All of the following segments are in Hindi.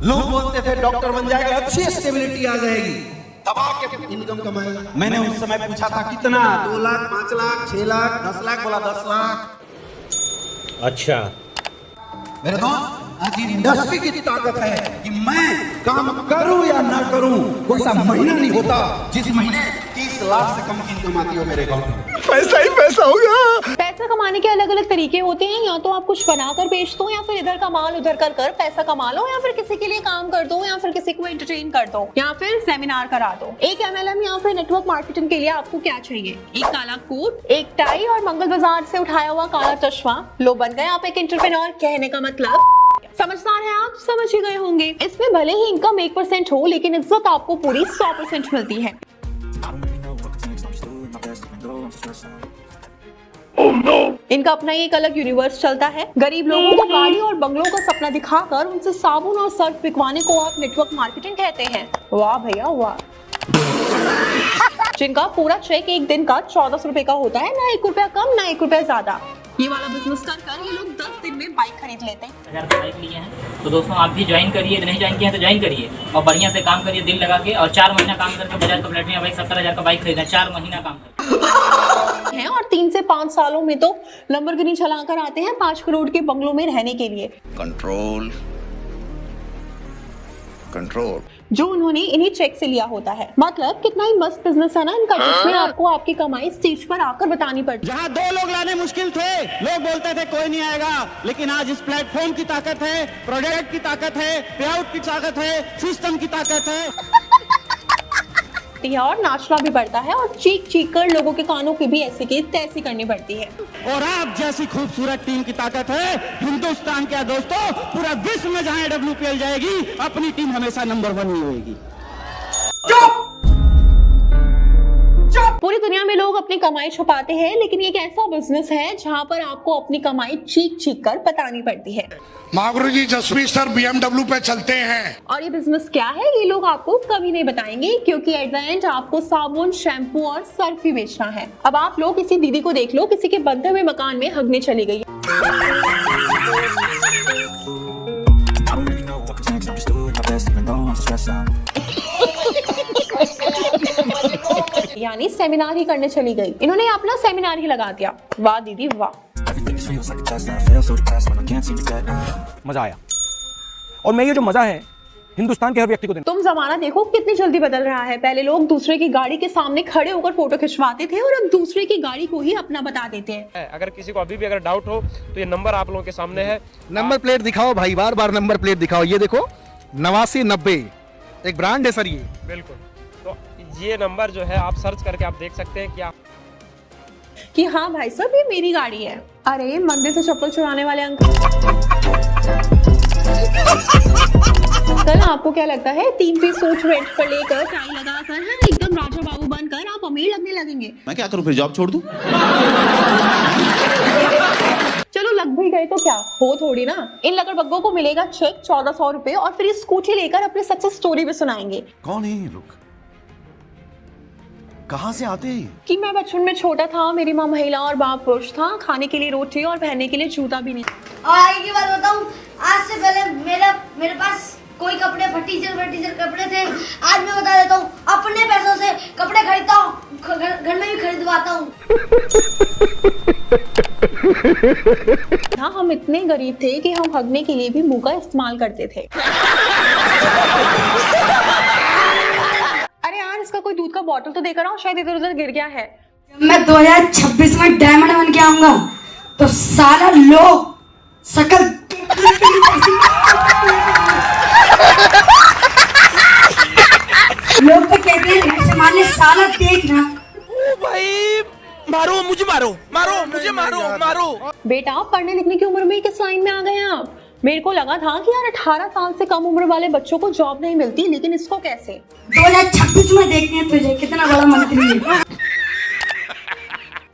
लोग बोलते थे डॉक्टर बन जाएगा, अच्छी स्टेबिलिटी आ जाएगी, दबा के इनकम कमाएगा। मैंने उस समय पूछा था कितना, 2 लाख, 5 लाख, 6 लाख, 10 लाख, बोला 10 लाख। अच्छा मेरे दोस्त, आज ये इंडस्ट्री की ताकत है कि मैं काम करूं या ना करूं, कोई सा महीना नहीं होता जिस महीने 30 लाख से कम की इनकम आती हो मेरे अकाउंट में। पैसा ही पैसा होगा। पैसा कमाने के अलग अलग तरीके होते हैं, या तो आप कुछ बनाकर बेच दो, या फिर इधर का माल उधर कर कर पैसा कमा लो, या फिर किसी के लिए काम कर दो, या फिर किसी को एंटरटेन कर दो, या फिर सेमिनार करा दो। एक MLM या फिर नेटवर्क मार्केटिंग के लिए आपको क्या चाहिए? एक काला कोट, एक टाई और मंगल बाजार से उठाया हुआ काला चश्मा। लो, बन गए आप एक एंटरप्रेन्योर। कहने का मतलब समझदार है आप, समझ ही गए होंगे। इसमें भले ही इनकम 1% हो, लेकिन इज्जत आपको पूरी 100% मिलती है। Oh no! इनका अपना ही एक अलग यूनिवर्स चलता है। गरीब लोगों को गाड़ी और बंगलों का सपना दिखाकर उनसे साबुन और सर्फ बिकवाने को आप नेटवर्क मार्केटिंग कहते हैं। वाह भैया वाह। जिनका पूरा चेक एक दिन का 1400 रुपए का होता है, ना 1 रुपया कम ना 1 रुपया ज्यादा। ये वाला बिजनेस कर ये लोग 10 दिन में बाइक खरीद लेते हैं। 1000 का बाइक लिए हैं तो दोस्तों आप भी ज्वाइन करिए, नहीं ज्वाइन किए हैं तो ज्वाइन करिए और बढ़िया से काम करिए दिल लगा के, और 4 महीना काम करके बजाज का प्लेटिना बाइक 70,000 का बाइक खरीदा। 4 महीना काम है और 3 से 5 सालों में तो लंबरगिनी चलाकर आते हैं 5 करोड़ के बंगलों में रहने के लिए। कंट्रोल कंट्रोल जो उन्होंने इन्हीं चेक से लिया होता है। मतलब कितना ही मस्त बिजनेस है ना इनका, जिसमें आपको आपकी कमाई स्टेज पर आकर बतानी पड़ती है। जहाँ 2 लोग लाने मुश्किल थे, लोग बोलते थे कोई नहीं आएगा, लेकिन आज इस प्लेटफॉर्म की ताकत है, प्रोडक्ट की ताकत है, पेआउट की ताकत है, सिस्टम की ताकत है और नाचना भी पड़ता है, और चीख चीख कर लोगों के कानों की भी ऐसी की तैसी करनी पड़ती है। और आप जैसी खूबसूरत टीम की ताकत है हिंदुस्तान के दोस्तों, पूरा विश्व में जहां WPL जाएगी अपनी टीम हमेशा नंबर 1 ही होगी। पूरी दुनिया में लोग अपनी कमाई छुपाते हैं, लेकिन ये एक ऐसा बिजनेस है जहाँ पर आपको अपनी कमाई चीख चीख कर बतानी पड़ती है। महागुरु जी जसवीर सर BMW पे चलते हैं। और ये बिजनेस क्या है ये लोग आपको कभी नहीं बताएंगे, क्योंकि एट द एंड आपको साबुन, शैम्पू और सर्फ ही बेचना है। अब आप लोग किसी दीदी को देख लो, किसी के बनते हुए मकान में हगने चली गई। यानी सेमिनार ही करने चली गई। इन्होंने अपना सेमिनार ही लगा दिया। वाह दीदी वाह। मजा आया, और मैं ये जो मजा है हिंदुस्तान के हर व्यक्ति को देना। तुम जमाना देखो कितनी जल्दी बदल रहा है। पहले लोग दूसरे की गाड़ी के सामने खड़े होकर फोटो खिंचवाते थे, और अब दूसरे की गाड़ी को ही अपना बता देते हैं। अगर किसी को अभी भी अगर डाउट हो तो ये नंबर आप लोगों के सामने है। नंबर प्लेट दिखाओ भाई, बार बार नंबर प्लेट दिखाओ। ये देखो 8990 एक ब्रांड है सर ये। बिल्कुल, तो ये नंबर जो है आप सर्च करके आप देख सकते हैं कि हाँ भाई साहब ये मेरी गाड़ी है। अरे मंदिर से चप्पल चुराने वाले अंकल, कल आपको क्या लगता है 3 पीस सूट रेंट पर लेकर टाई लगाकर एकदम राजा बाबू बनकर आप अमीर लगने लगेंगे? मैं क्या करूं, फिर जॉब छोड़ दूं? चलो लग भी गए तो क्या हो थोड़ी ना। इन लगड़बग्गों को मिलेगा चेक 1400 रुपए, और फिर स्कूटी लेकर अपनी सक्सेस स्टोरी भी सुनाएंगे। कौन है ये लोग, कहाँ से आते हैं? कि मैं बचपन में छोटा था, मेरी माँ महिला और बाप पुरुष था, खाने के लिए रोटी और पहनने के लिए जूता भी नहीं। और आगे की बात बताऊं, आज से पहले मेरे पास कोई कपड़े फटीचर कपड़े थे। आज मैं बता देता हूँ, अपने पैसों से कपड़े खरीदता हूँ, घर में भी खरीदवाता हूँ। हाँ, हम इतने गरीब थे कि हम हगने के लिए भी मुंह का इस्तेमाल करते थे। अरे यार इसका कोई दूध का बोतल तो देकर आओ, शायद इधर उधर गिर गया है। मैं 2026 में डायमंड बन के आऊंगा तो सारा लोग सकल लोग तो कहते हैं मारने साला देखना। ओ भाई मारो मुझे, मुझे मारो। बेटा पढ़ने लिखने की उम्र में किस लाइन में आ गए हैं आप? मेरे को लगा था कि यार 18 साल से कम उम्र वाले बच्चों को जॉब नहीं मिलती, लेकिन इसको कैसे? 2026 में देखते हैं तुझे कितना बड़ा मंत्री है।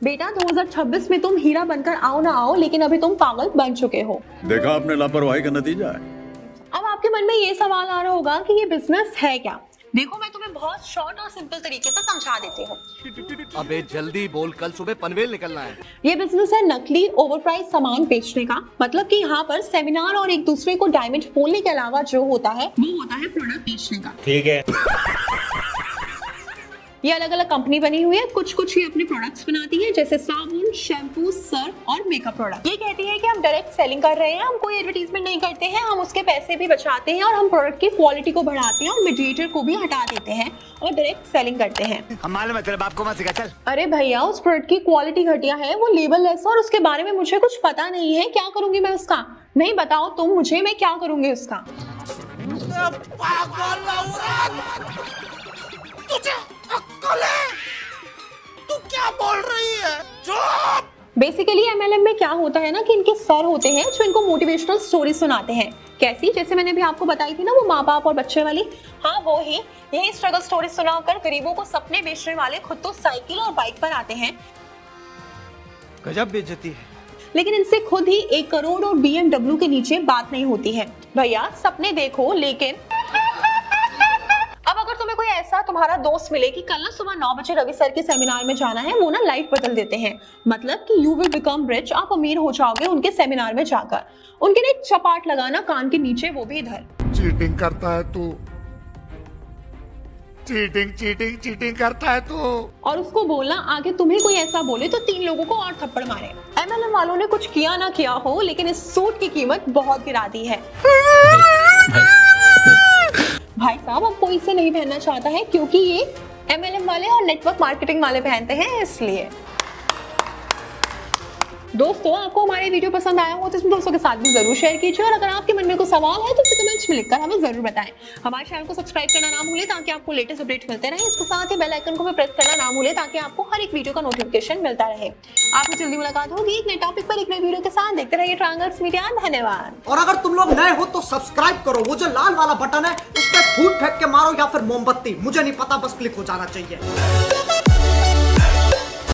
बेटा 2026 में तुम हीरा बनकर आओ ना आओ, लेकिन अभी तुम पागल बन चुके हो। देखा आपने लापरवाही का नतीजा है। अब आपके मन में ये सवाल आ रहा होगा कि ये बिजनेस है क्या? देखो मैं तुम्हें बहुत शॉर्ट और सिंपल तरीके से समझा देती हूँ। अबे जल्दी बोल, कल सुबह पनवेल निकलना है। ये बिजनेस है नकली ओवरप्राइस सामान बेचने का। मतलब कि यहाँ पर सेमिनार और एक दूसरे को डायमंड बोलने के अलावा जो होता है वो होता है प्रोडक्ट बेचने का। ठीक है। ये अलग अलग कंपनी बनी हुई है, कुछ कुछ ही अपने प्रोडक्ट्स बनाती है, जैसे साबुन, शैम्पू, सर्फ और मेकअप प्रोडक्ट। ये कहती है कि हम डायरेक्ट सेलिंग कर रहे हैं, हम कोई एडवर्टाइजमेंट नहीं करते हैं, हम उसके पैसे भी बचाते हैं और हम प्रोडक्ट की क्वालिटी को बढ़ाते हैं और मीडिएटर को भी हटा देते हैं और डायरेक्ट सेलिंग करते हैं। हम मालूम है तेरे बाप को मत सिखा, चल। अरे भैया, उस प्रोडक्ट की क्वालिटी घटिया है, वो लेबल लेस और उसके बारे में मुझे कुछ पता नहीं है। क्या करूंगी मैं उसका? नहीं बताओ तुम मुझे, मैं क्या करूंगी उसका? तू क्या बोल रही है? चुप! बेसिकली एमएलएम में क्या होता है ना कि इनके सर होते हैं जो इनको मोटिवेशनल स्टोरी सुनाते हैं। कैसी? जैसे मैंने भी आपको बताई थी ना, वो माँ बाप और बच्चे वाली। हाँ वो ही। यही स्ट्रगल स्टोरी सुनाकर गरीबों को सपने बेचने वाले खुद तो साइकिल और बाइक पर आते हैं। गजब बेइज्जती है। लेकिन इनसे खुद ही 1 करोड़ और BMW के नीचे बात नहीं होती है। भैया सपने देखो, लेकिन अब अगर तुम्हें कोई ऐसा तुम्हारा दोस्त मिले कि कल ना सुबह 9 बजे रवि सर के सेमिनार में जाना है, वो ना लाइफ बदल देते हैं। मतलब कि यू विल बिकम रिच, आप अमीर हो जाओगे उनके सेमिनार में जाकर। उनके लिए एक चपाट लगाना कान के नीचे, वो भी इधर। चीटिंग करता है तू, चीटिंग चीटिंग चीटिंग करता है तू। और उसको बोलना आगे तुम्हें कोई ऐसा बोले तो 3 लोगों को और थप्पड़ मारे। एमएलएम वालों ने कुछ किया ना किया हो, लेकिन इस सूट की कीमत बहुत गिरा दी है। भाई साहब, अब कोई इसे नहीं पहनना चाहता है क्योंकि ये एमएलएम वाले और नेटवर्क मार्केटिंग वाले पहनते हैं, इसलिए। दोस्तों, आपको हमारे वीडियो पसंद आया हो तो इसमें दोस्तों के साथ भी जरूर शेयर कीजिए और अगर आपके मन में कोई सवाल है तो इसे कमेंट्स में लिखकर हमें जरूर बताएं। हमारे चैनल को सब्सक्राइब करना ना भूलें ताकि आपको लेटेस्ट अपडेट मिलते रहे। इसके साथ ही बेल आइकन को भी प्रेस करना ना भूलें ताकि आपको हर एक वीडियो का नोटिफिकेशन मिलता रहे। आपसे जल्दी मुलाकात होगी एक नए टॉपिक पर, एक नए वीडियो के साथ। देखते रहिए ट्रायंगल्स मीडिया। धन्यवाद। और अगर तुम लोग नए हो तो सब्सक्राइब करो, वो जो लाल वाला बटन है इस पे फूट फेंक के मारो या फिर मोमबत्ती, मुझे नहीं पता, बस क्लिक हो जाना चाहिए।